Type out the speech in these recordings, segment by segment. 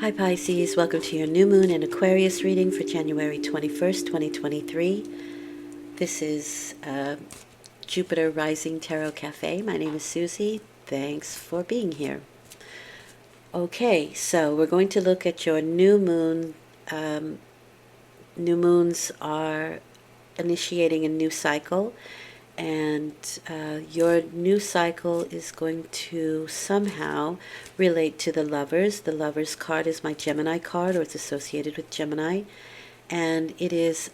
Hi Pisces, welcome to your new moon and Aquarius reading for January 21st, 2023. This is Jupiter Rising Tarot Cafe. My name is Susie. Thanks for being here. Okay, so we're going to look at your new moon. New moons are initiating a new cycle, and your new cycle is going to somehow relate to the Lovers. The Lovers card is my Gemini card, or it's associated with Gemini, and it is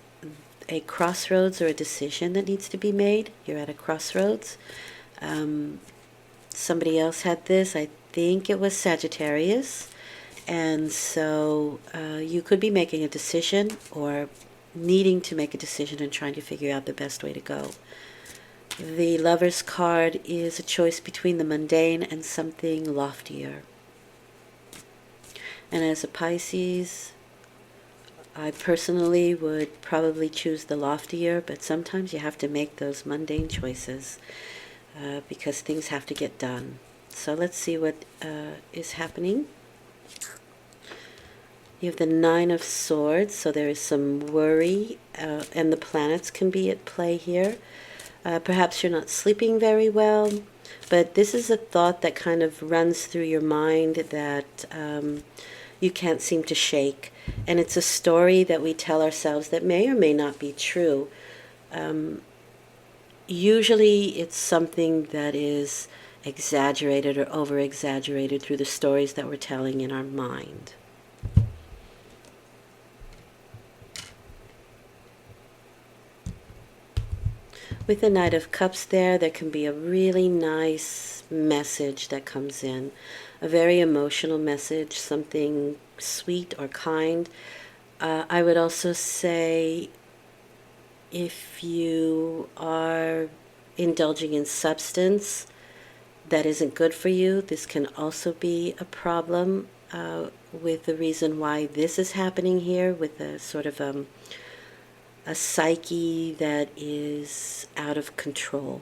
a crossroads or a decision that needs to be made. You're at a crossroads. Somebody else had this. I think it was Sagittarius, and so you could be making a decision or needing to make a decision and trying to figure out the best way to go. The Lover's card is a choice between the mundane and something loftier. And as a Pisces, I personally would probably choose the loftier, but sometimes you have to make those mundane choices because things have to get done. So let's see what is happening. You have the Nine of Swords, so there is some worry, and the planets can be at play here. Perhaps you're not sleeping very well, but this is a thought that kind of runs through your mind that you can't seem to shake. And it's a story that we tell ourselves that may or may not be true. Usually it's something that is exaggerated or over-exaggerated through the stories that we're telling in our mind. With the Knight of Cups there can be a really nice message that comes in. A very emotional message, something sweet or kind. I would also say if you are indulging in substance that isn't good for you, this can also be a problem with the reason why this is happening here, with a sort of a psyche that is out of control.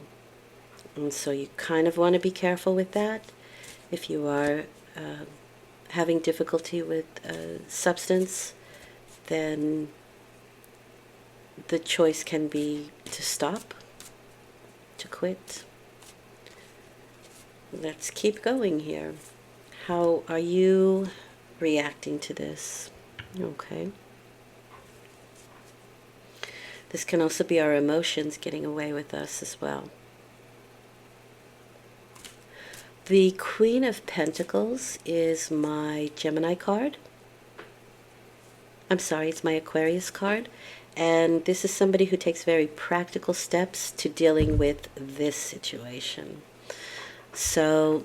And so you kind of want to be careful with that. If you are having difficulty with substance, then the choice can be to stop, to quit. Let's keep going here. How are you reacting to this? Okay. This can also be our emotions getting away with us as well. The Queen of Pentacles is my Gemini card. I'm sorry, it's my Aquarius card. And this is somebody who takes very practical steps to dealing with this situation. So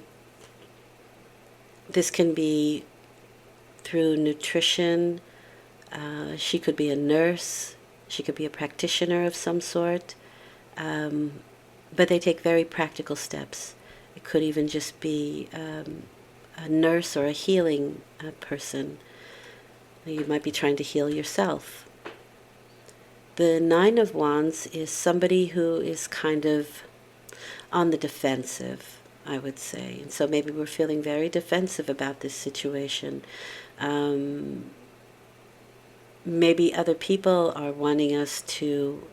this can be through nutrition. She could be a nurse. She could be a practitioner of some sort, but they take very practical steps. It could even just be a nurse or a healing person. You might be trying to heal yourself. The Nine of Wands is somebody who is kind of on the defensive, I would say. And so maybe we're feeling very defensive about this situation. Maybe other people are wanting us to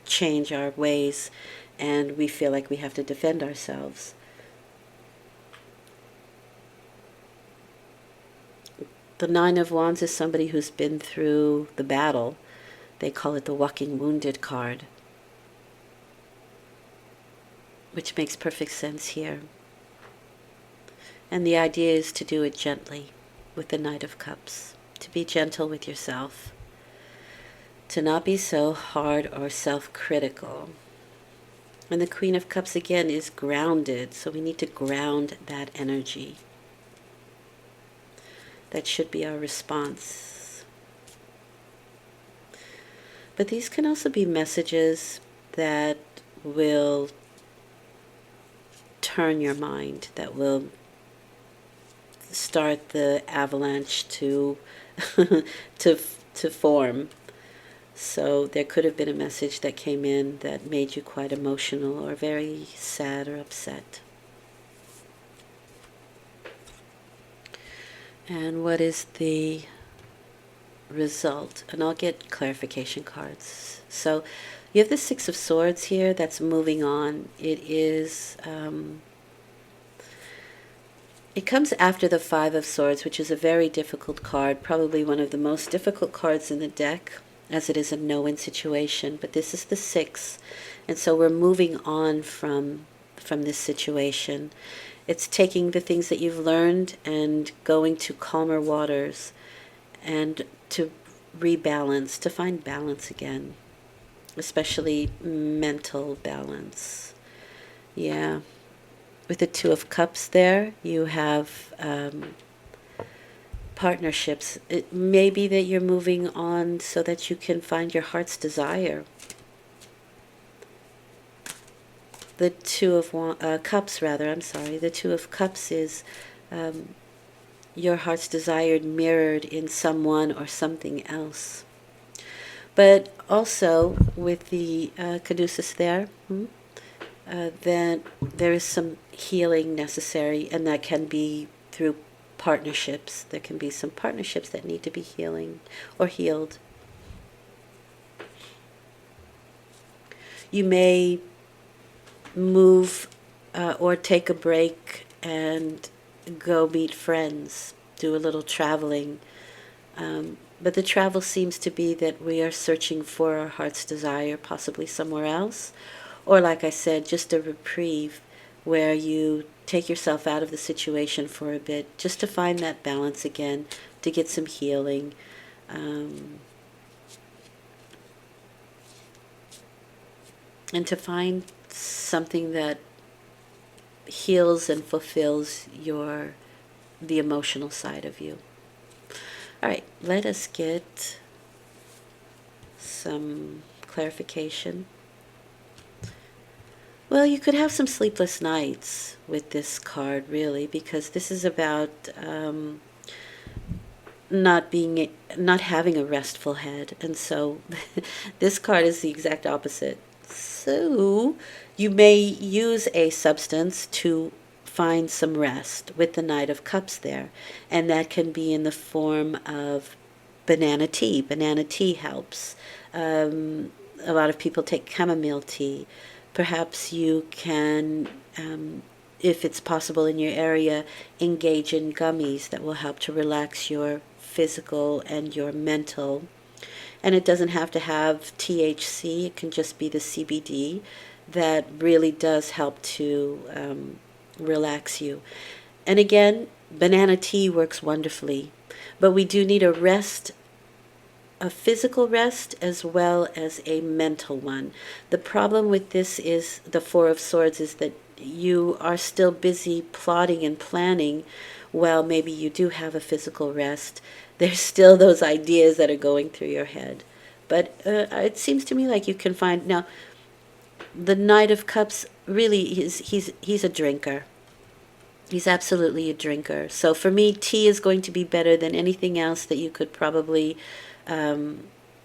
change our ways, and we feel like we have to defend ourselves. The Nine of Wands is somebody who's been through the battle. They call it the Walking Wounded card, which makes perfect sense here. And the idea is to do it gently. With the Knight of Cups, to be gentle with yourself, to not be so hard or self-critical. And the Queen of Cups again is grounded, so we need to ground that energy. That should be our response. But these can also be messages that will turn your mind, that will start the avalanche to to form. So there could have been a message that came in that made you quite emotional or very sad or upset. And what is the result? And I'll get clarification cards. So you have the Six of Swords here that's moving on. It is, it comes after the Five of Swords, which is a very difficult card, probably one of the most difficult cards in the deck, as it is a no-win situation. But this is the Six, and so we're moving on from this situation. It's taking the things that you've learned and going to calmer waters and to rebalance, to find balance again, especially mental balance. Yeah. With the Two of Cups there, you have partnerships. It may be that you're moving on so that you can find your heart's desire. The Two of Cups, rather, I'm sorry. The Two of Cups is your heart's desire mirrored in someone or something else. But also with the caduceus there, then there is some healing necessary, and that can be through partnerships. There can be some partnerships that need to be healing or healed. You may move or take a break and go meet friends, do a little traveling. But the travel seems to be that we are searching for our heart's desire, possibly somewhere else. Or, like I said, just a reprieve where you take yourself out of the situation for a bit, just to find that balance again, to get some healing. And to find something that heals and fulfills the emotional side of you. All right, let us get some clarification. Well, you could have some sleepless nights with this card, really, because this is about not having a restful head, and so this card is the exact opposite. So you may use a substance to find some rest with the Knight of Cups there, and that can be in the form of banana tea. Banana tea helps. A lot of people take chamomile tea. Perhaps you can, if it's possible in your area, engage in gummies that will help to relax your physical and your mental. And it doesn't have to have THC. It can just be the CBD that really does help to relax you. And again, banana tea works wonderfully. But we do need a rest, a physical rest as well as a mental one. The problem with this is the Four of Swords is that you are still busy plotting and planning. Well, maybe you do have a physical rest. There's still those ideas that are going through your head. But it seems to me like you can find... Now, the Knight of Cups really he's a drinker. He's absolutely a drinker. So for me, tea is going to be better than anything else that you could probably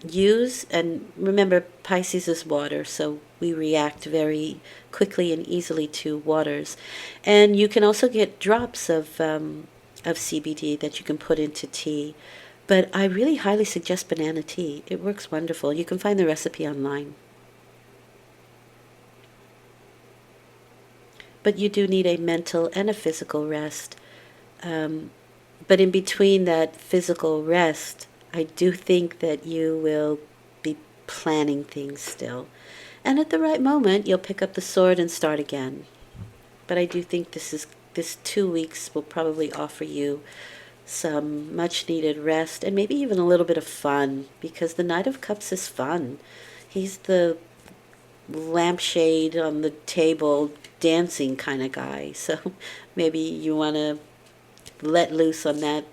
use. And remember, Pisces is water, so we react very quickly and easily to waters. And you can also get drops of CBD that you can put into tea. But I really highly suggest banana tea. It works wonderful. You can find the recipe online. But you do need a mental and a physical rest. But in between that physical rest, I do think that you will be planning things still. And at the right moment, you'll pick up the sword and start again. But I do think this 2 weeks will probably offer you some much needed rest and maybe even a little bit of fun, because the Knight of Cups is fun. He's the lampshade on the table dancing kind of guy. So maybe you want to let loose on that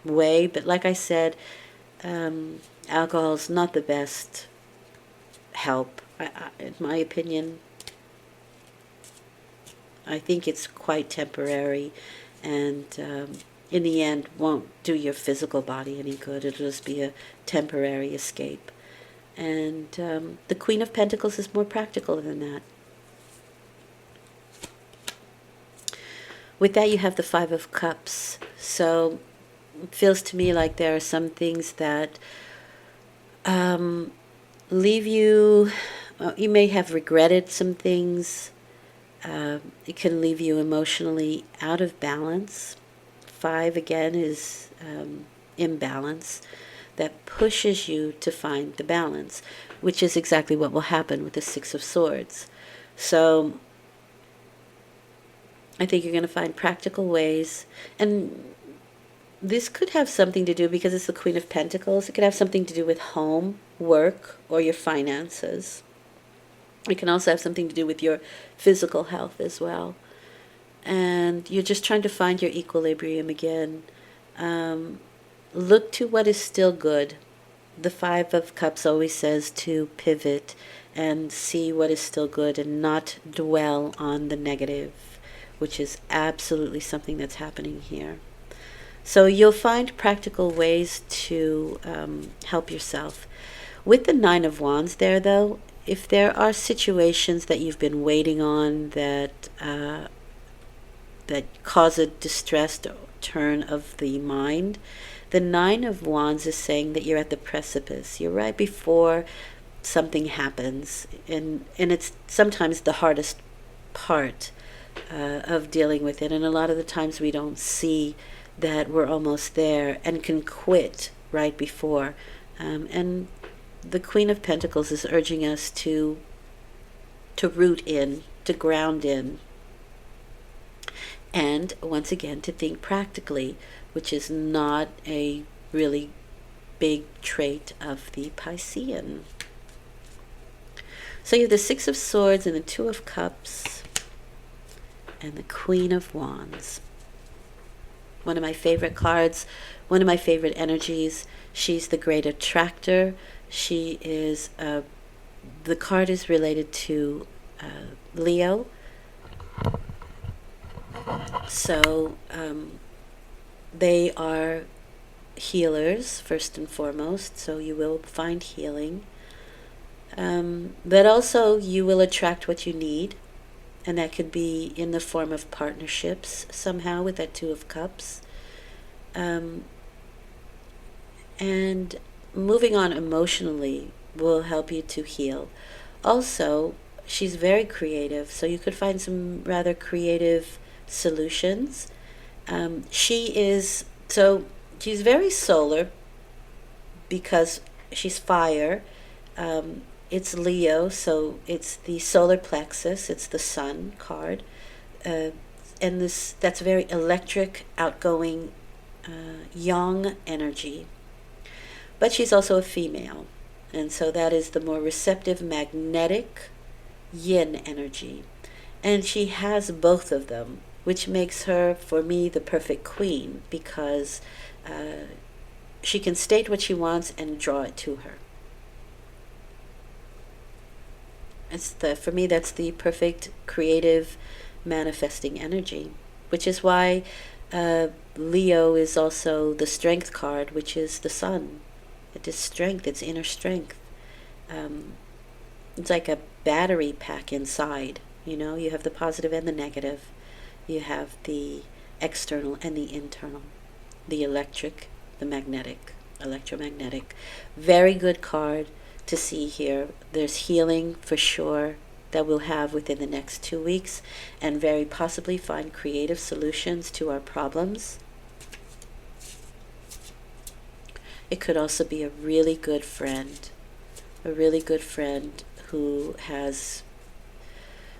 way. But like I said, alcohol is not the best help. In my opinion, I think it's quite temporary, and in the end won't do your physical body any good. It'll just be a temporary escape. And the Queen of Pentacles is more practical than that. With that, you have the Five of Cups. So it feels to me like there are some things that leave you, you may have regretted some things. It can leave you emotionally out of balance. Five, again, is imbalance that pushes you to find the balance, which is exactly what will happen with the Six of Swords. So I think you're going to find practical ways, and this could have something to do, because it's the Queen of Pentacles, it could have something to do with home, work, or your finances. It can also have something to do with your physical health as well. And you're just trying to find your equilibrium again. Look to what is still good. The Five of Cups always says to pivot and see what is still good and not dwell on the negative, which is absolutely something that's happening here. So you'll find practical ways to help yourself. With the Nine of Wands there, though, if there are situations that you've been waiting on that that cause a distressed turn of the mind, the Nine of Wands is saying that you're at the precipice. You're right before something happens, and it's sometimes the hardest part of dealing with it. And a lot of the times we don't see that we're almost there and can quit right before. And the Queen of Pentacles is urging us to root in, to ground in, and once again to think practically, which is not a really big trait of the Piscean. So you have the Six of Swords and the Two of Cups and the Queen of Wands. One of my favorite cards, one of my favorite energies. She's the great attractor. She is, the card is related to Leo. So they are healers, first and foremost, so you will find healing. But also you will attract what you need, and that could be in the form of partnerships somehow with that Two of Cups. And moving on emotionally will help you to heal. Also, she's very creative, so you could find some rather creative solutions. She's very solar because she's fire. It's Leo, so it's the solar plexus, it's the sun card. And that's very electric, outgoing, young energy. But she's also a female, and so that is the more receptive, magnetic yin energy. And she has both of them, which makes her, for me, the perfect queen, because she can state what she wants and draw it to her. For me, that's the perfect creative manifesting energy, which is why Leo is also the strength card, which is the sun. It is strength, it's inner strength. It's like a battery pack inside. You have the positive and the negative. You have the external and the internal. The electric, the magnetic, electromagnetic. Very good card to see here. There's healing for sure that we'll have within the next 2 weeks, and very possibly find creative solutions to our problems. It could also be a really good friend who has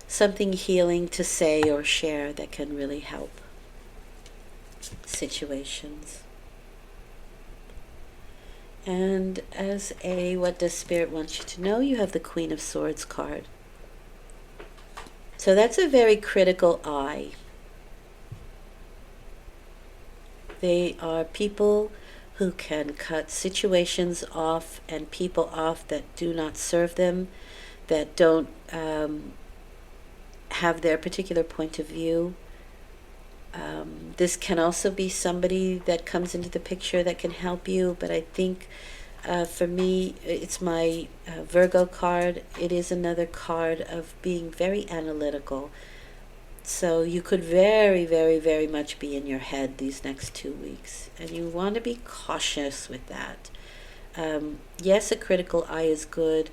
something healing to say or share that can really help situations. And as what does Spirit want you to know, you have the Queen of Swords card. So that's a very critical eye. They are people who can cut situations off and people off that do not serve them, that don't have their particular point of view. This can also be somebody that comes into the picture that can help you, but I think for me, it's my Virgo card. It is another card of being very analytical. So you could very, very, very much be in your head these next 2 weeks. And you want to be cautious with that. Yes, a critical eye is good,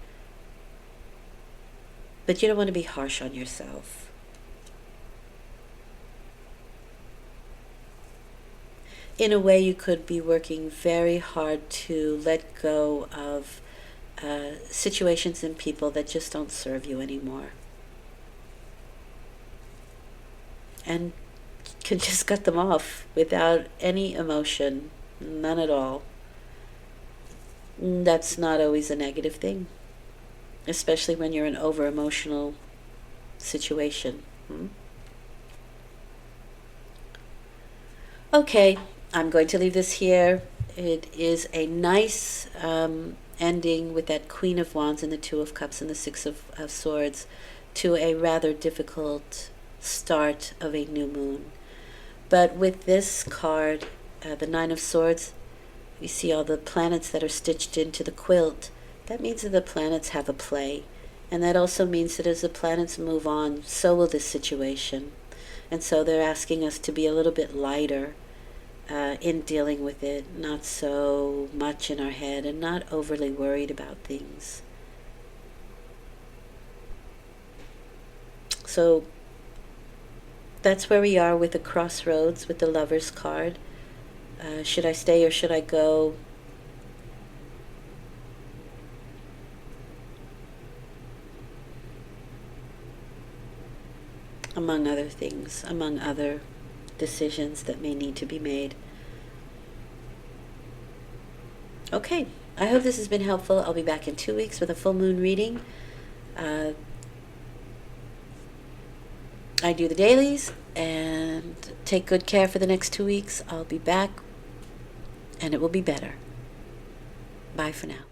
but you don't want to be harsh on yourself. In a way, you could be working very hard to let go of situations and people that just don't serve you anymore. And can just cut them off without any emotion, none at all. That's not always a negative thing, especially when you're in an over emotional situation. Okay, I'm going to leave this here. It is a nice ending with that Queen of Wands and the Two of Cups and the Six of Swords to a rather difficult start of a new moon. But with this card, the Nine of Swords, you see all the planets that are stitched into the quilt. That means that the planets have a play. And that also means that as the planets move on, so will this situation. And so they're asking us to be a little bit lighter in dealing with it, not so much in our head and not overly worried about things. So that's where we are with the crossroads, with the Lover's card. Should I stay or should I go? Among other things, among other decisions that may need to be made. Okay, I hope this has been helpful. I'll be back in 2 weeks with a full moon reading. I do the dailies, and take good care for the next 2 weeks. I'll be back, and it will be better. Bye for now.